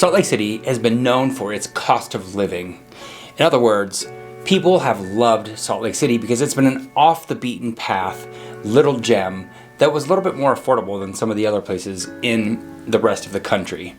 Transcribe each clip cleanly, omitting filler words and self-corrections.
Salt Lake City has been known for its cost of living. In other words, people have loved Salt Lake City because it's been an off the beaten path little gem that was a little bit more affordable than some of the other places in the rest of the country.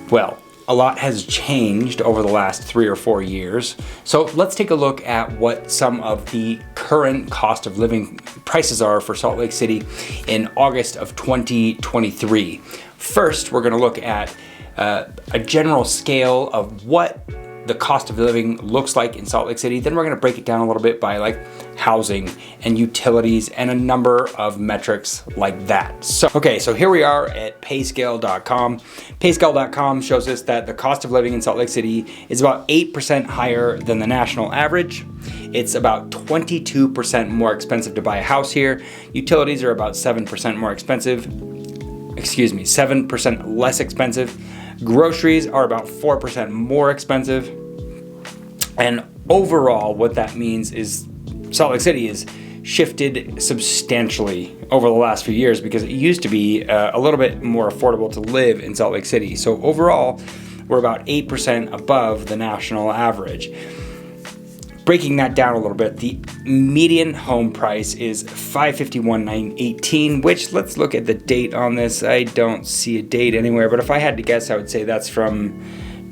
Well, a lot has changed over the last 3 or 4 years. So let's take a look at what some of the current cost of living prices are for Salt Lake City in August of 2023. First, we're going to look at a general scale of what the cost of living looks like in Salt Lake City. Then we're going to break it down a little bit by like housing and utilities and a number of metrics like that. So here we are at payscale.com. Payscale.com shows us that the cost of living in Salt Lake City is about 8% higher than the national average. It's about 22% more expensive to buy a house here. Utilities are about 7% more expensive. 7% less expensive. Groceries are about 4% more expensive. And overall, what that means is Salt Lake City has shifted substantially over the last few years because it used to be a little bit more affordable to live in Salt Lake City. So overall, we're about 8% above the national average. Breaking that down a little bit, the median home price is $551,918, which, let's look at the date on this. I don't see a date anywhere, but if I had to guess, I would say that's from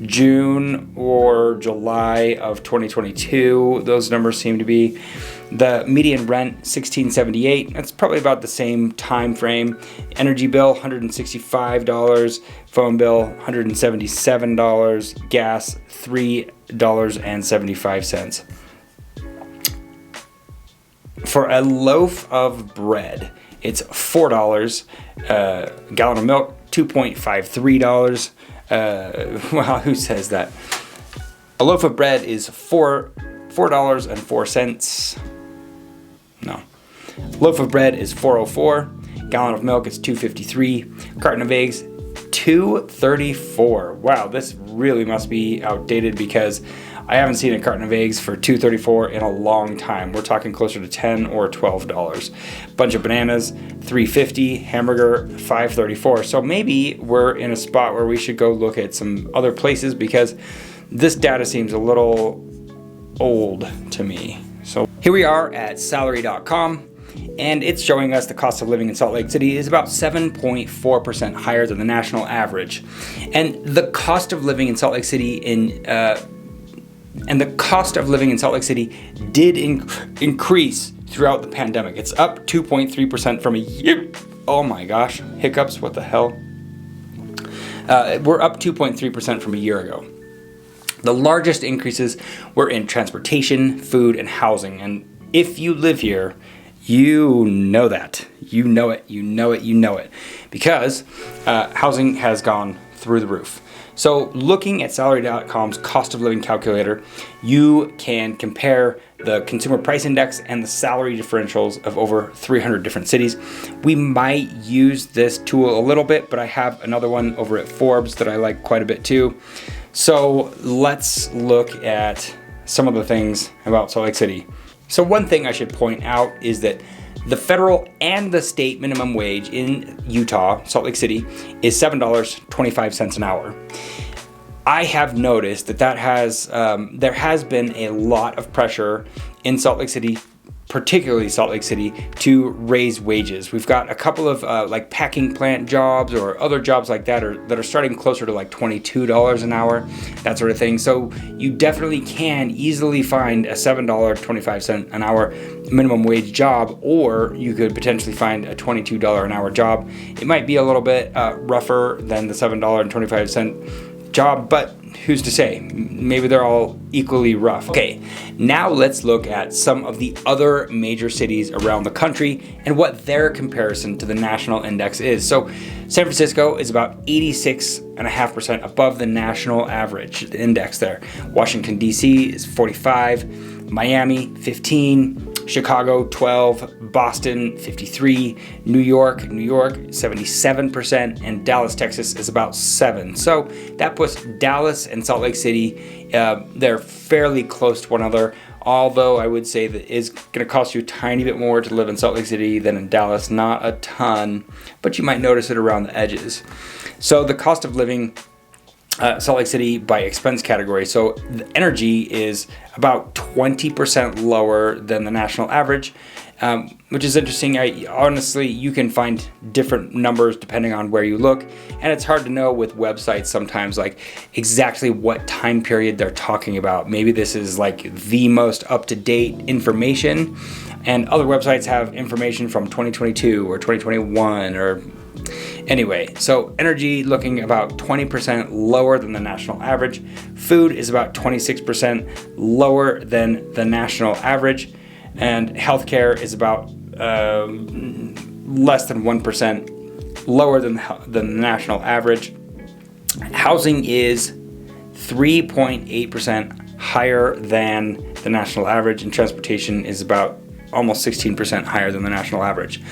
June or July of 2022. Those numbers seem to be. The median rent, $1,678. That's probably about the same time frame. Energy bill, $165. Phone bill, $177. Gas, $3.75. For a loaf of bread, it's $4. Gallon of milk, $2.53. Wow, who says that? A loaf of bread is $4.04. No. Loaf of bread is $4.04. Gallon of milk is $2.53. Carton of eggs, $2.34. Wow, this really must be outdated because I haven't seen a carton of eggs for $2.34 in a long time. We're talking closer to $10 or $12. Bunch of bananas, $3.50. Hamburger, $5.34. So maybe we're in a spot where we should go look at some other places because this data seems a little old to me. So here we are at salary.com. And it's showing us the cost of living in Salt Lake City is about 7.4% higher than the national average. And the cost of living in Salt Lake City did increase throughout the pandemic. It's up 2.3% from a year. Oh my gosh, hiccups, what the hell? We're up 2.3% from a year ago. The largest increases were in transportation, food, and housing. And if you live here, you know that. You know it. Because housing has gone through the roof. So looking at salary.com's cost of living calculator, you can compare the consumer price index and the salary differentials of over 300 different cities. We might use this tool a little bit, but I have another one over at Forbes that I like quite a bit too. So let's look at some of the things about Salt Lake City. So one thing I should point out is that the federal and the state minimum wage in Utah, Salt Lake City, is $7.25 an hour. I have noticed that there has been a lot of pressure in Salt Lake City, particularly Salt Lake City, to raise wages. We've got a couple of like packing plant jobs or other jobs like that are starting closer to like $22 an hour, that sort of thing. So you definitely can easily find a $7.25 an hour minimum wage job, or you could potentially find a $22 an hour job. It might be a little bit rougher than the $7.25 job, but who's to say? Maybe they're all equally rough. Okay, now let's look at some of the other major cities around the country and what their comparison to the national index is. So San Francisco is about 86.5% above the national average, the index there. Washington, D.C. is 45, Miami, 15, Chicago, 12, Boston, 53, New York, 77%, and Dallas, Texas is about 7. So that puts Dallas and Salt Lake City, they're fairly close to one another, although I would say that it's going to cost you a tiny bit more to live in Salt Lake City than in Dallas. Not a ton, but you might notice it around the edges. So the cost of living Salt Lake City by expense category. So the energy is about 20% lower than the national average, which is interesting. Honestly, you can find different numbers depending on where you look, and it's hard to know with websites sometimes like exactly what time period they're talking about. Maybe this is like the most up-to-date information, and other websites have information from 2022 or 2021 or anyway. So energy looking about 20% lower than the national average. Food is about 26% lower than the national average, and healthcare is about less than 1% lower than the national average. Housing is 3.8% higher than the national average, and transportation is about almost 16% higher than the national average.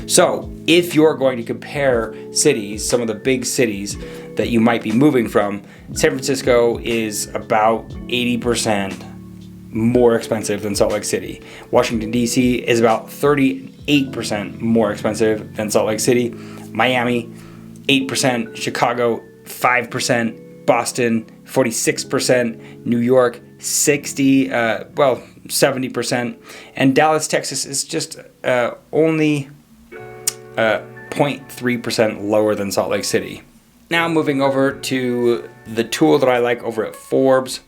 So if you're going to compare cities, some of the big cities that you might be moving from, San Francisco is about 80% more expensive than Salt Lake City. Washington, D.C. is about 38% more expensive than Salt Lake City. Miami, 8%. Chicago, 5%. Boston, 46%. New York, 70%. And Dallas, Texas is just only 0.3% lower than Salt Lake City. Now moving over to the tool that I like over at Forbes,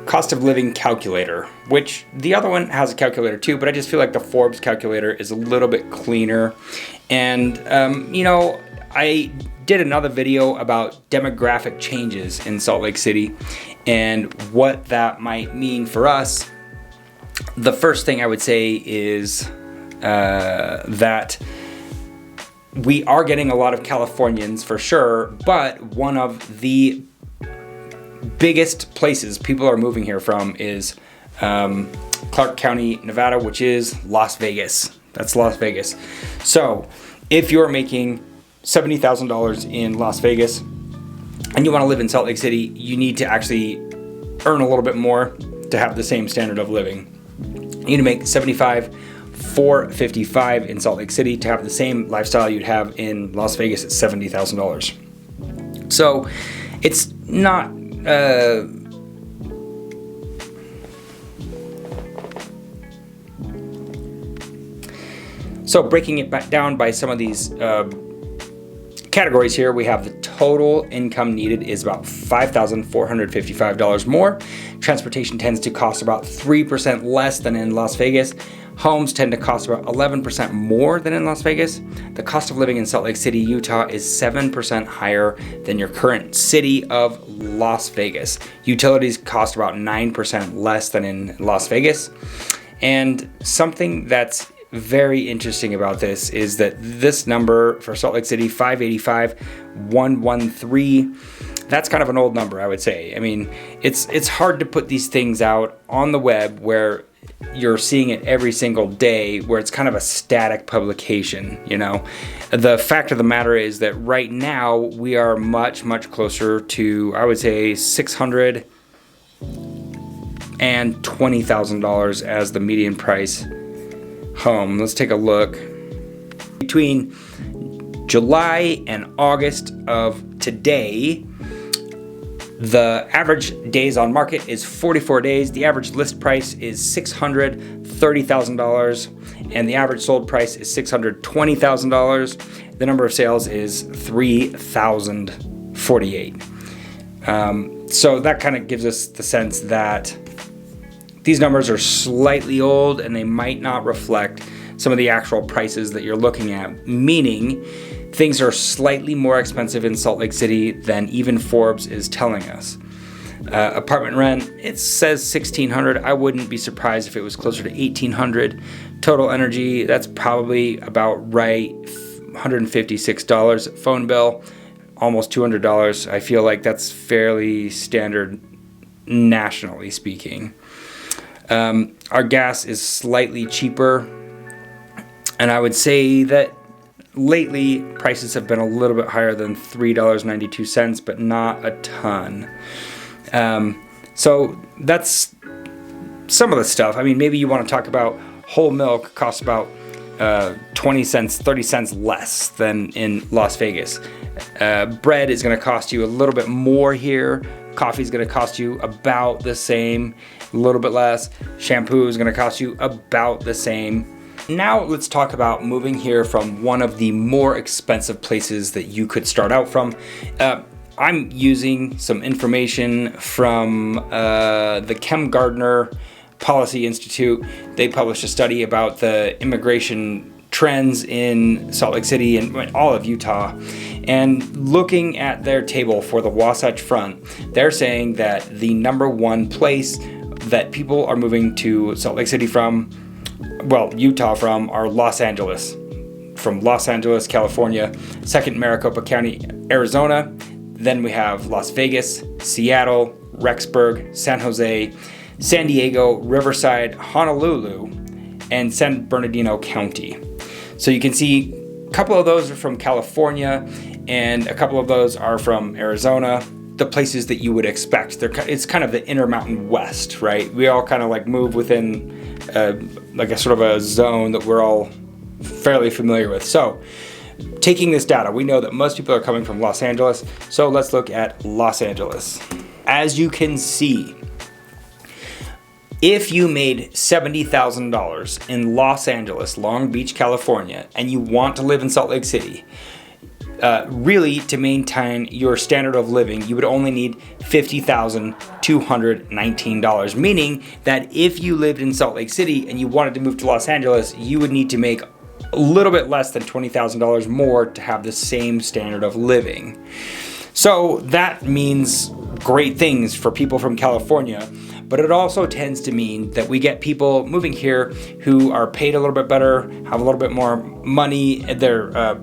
cost of living calculator, which the other one has a calculator too, but I just feel like the Forbes calculator is a little bit cleaner. And, I did another video about demographic changes in Salt Lake City and what that might mean for us. The first thing I would say is that we are getting a lot of Californians for sure, but one of the biggest places people are moving here from is Clark County, Nevada, which is Las Vegas. That's Las Vegas. So if you're making $70,000 in Las Vegas and you want to live in Salt Lake City, you need to actually earn a little bit more to have the same standard of living. You need to make $75,455 in Salt Lake City to have the same lifestyle you'd have in Las Vegas at $70,000. So it's not so breaking it back down by some of these categories here, we have the total income needed is about $5,455 more. Transportation tends to cost about 3% less than in Las Vegas. Homes tend to cost about 11% more than in Las Vegas. The cost of living in Salt Lake City, Utah is 7% higher than your current city of Las Vegas. Utilities cost about 9% less than in Las Vegas. And something that's very interesting about this is that this number for Salt Lake City, 585,113, that's kind of an old number, I would say. I mean, it's hard to put these things out on the web where you're seeing it every single day, where it's kind of a static publication, you know. The fact of the matter is that right now we are much, much closer to, I would say, $620,000 as the median price home. Let's take a look. Between July and August of today, the average days on market is 44 days. The average list price is $630,000, and the average sold price is $620,000. The number of sales is 3,048. So that kind of gives us the sense that these numbers are slightly old and they might not reflect some of the actual prices that you're looking at, meaning things are slightly more expensive in Salt Lake City than even Forbes is telling us. Apartment rent, it says $1,600. I wouldn't be surprised if it was closer to $1,800. Total energy, that's probably about right, $156. Phone bill, almost $200. I feel like that's fairly standard nationally speaking. Our gas is slightly cheaper, and I would say that lately prices have been a little bit higher than $3.92, but not a ton. So that's some of the stuff. I mean, maybe you want to talk about whole milk costs about 20 cents, 30 cents less than in Las Vegas. Bread is going to cost you a little bit more here. Coffee is going to cost you about the same, a little bit less. Shampoo is going to cost you about the same. Now let's talk about moving here from one of the more expensive places that you could start out from. I'm using some information from the Kem Gardner Policy Institute. They published a study about the immigration trends in Salt Lake City and all of Utah. And looking at their table for the Wasatch Front, they're saying that the number one place that people are moving to Salt Lake City from, well, Utah from, are Los Angeles. From Los Angeles, California, second Maricopa County, Arizona. Then we have Las Vegas, Seattle, Rexburg, San Jose, San Diego, Riverside, Honolulu, and San Bernardino County. So you can see a couple of those are from California and a couple of those are from Arizona, the places that you would expect. It's kind of the Intermountain West, right? We all kind of like move within like a sort of a zone that we're all fairly familiar with. So taking this data, we know that most people are coming from Los Angeles. So let's look at Los Angeles. As you can see, if you made $70,000 in Los Angeles, Long Beach, California, and you want to live in Salt Lake City, really to maintain your standard of living, you would only need $50,219, meaning that if you lived in Salt Lake City and you wanted to move to Los Angeles, you would need to make a little bit less than $20,000 more to have the same standard of living. So that means great things for people from California, but it also tends to mean that we get people moving here who are paid a little bit better, have a little bit more money, their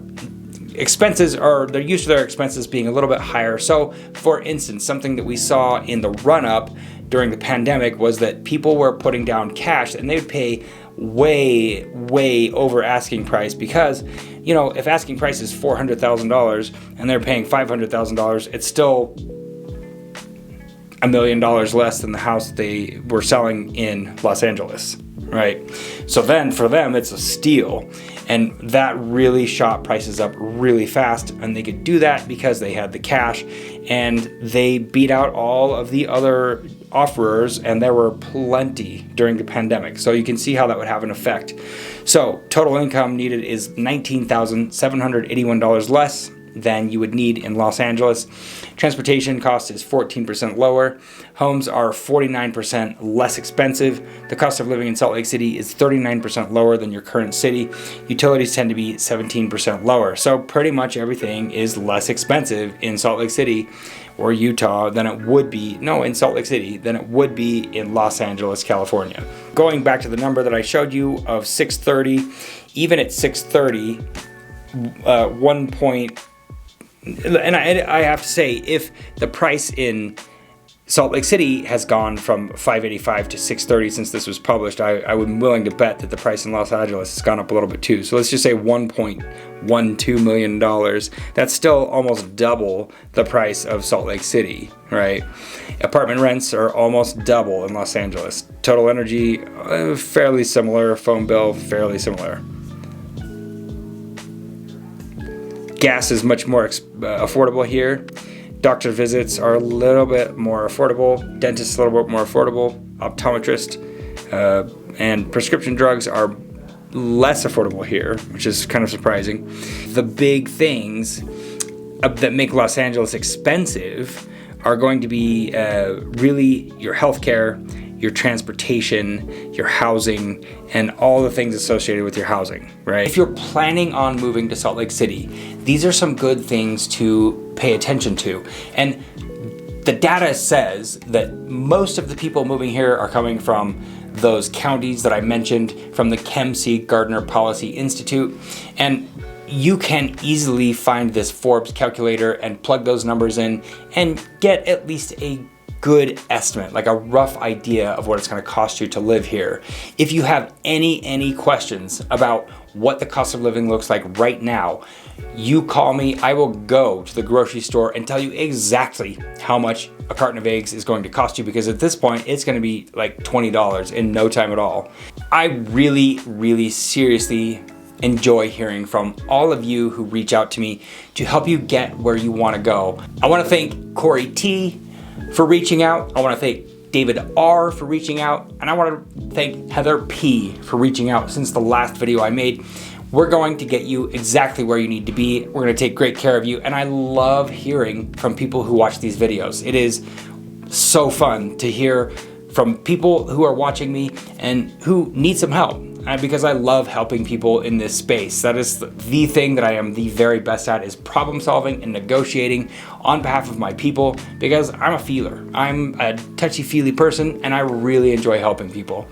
expenses are, they're used to their expenses being a little bit higher. So for instance, something that we saw in the run-up during the pandemic was that people were putting down cash and they would pay way over asking price because, you know, if asking price is $400,000 and they're paying $500,000, it's still $1 million less than the house they were selling in Los Angeles, right? So then for them, it's a steal. And that really shot prices up really fast. And they could do that because they had the cash and they beat out all of the other offerers, and there were plenty during the pandemic. So you can see how that would have an effect. So total income needed is $19,781 less than you would need in Los Angeles. Transportation cost is 14% lower. Homes are 49% less expensive. The cost of living in Salt Lake City is 39% lower than your current city. Utilities tend to be 17% lower. So pretty much everything is less expensive in Salt Lake City or Utah than it would be, in Salt Lake City, than it would be in Los Angeles, California. Going back to the number that I showed you of 630, even at 630, and I have to say, if the price in Salt Lake City has gone from $585 to $630 since this was published, I would be willing to bet that the price in Los Angeles has gone up a little bit too. So let's just say $1.12 million. That's still almost double the price of Salt Lake City, right? Apartment rents are almost double in Los Angeles. Total energy, fairly similar. Phone bill, fairly similar. Gas is much more affordable here. Doctor visits are a little bit more affordable. Dentists a little bit more affordable. Optometrist and prescription drugs are less affordable here, which is kind of surprising. The big things that make Los Angeles expensive are going to be really your healthcare, your transportation, your housing, and all the things associated with your housing, right? If you're planning on moving to Salt Lake City, these are some good things to pay attention to. And the data says that most of the people moving here are coming from those counties that I mentioned from the Kem Gardner Policy Institute. And you can easily find this Forbes calculator and plug those numbers in and get at least a good estimate, like a rough idea of what it's going to cost you to live here. If you have any questions about what the cost of living looks like right now, you call me. I will go to the grocery store and tell you exactly how much a carton of eggs is going to cost you, because at this point it's going to be like $20 in no time at all. I really seriously enjoy hearing from all of you who reach out to me to help you get where you want to go. I want to thank Corey T for reaching out. I want to thank David R for reaching out, and I want to thank Heather P for reaching out since the last video I made. We're going to get you exactly where you need to be. We're going to take great care of you, and I love hearing from people who watch these videos. It is so fun to hear from people who are watching me and who need some help, because I love helping people in this space. That is the thing that I am the very best at, is problem solving and negotiating on behalf of my people, because I'm a feeler. I'm a touchy-feely person and I really enjoy helping people.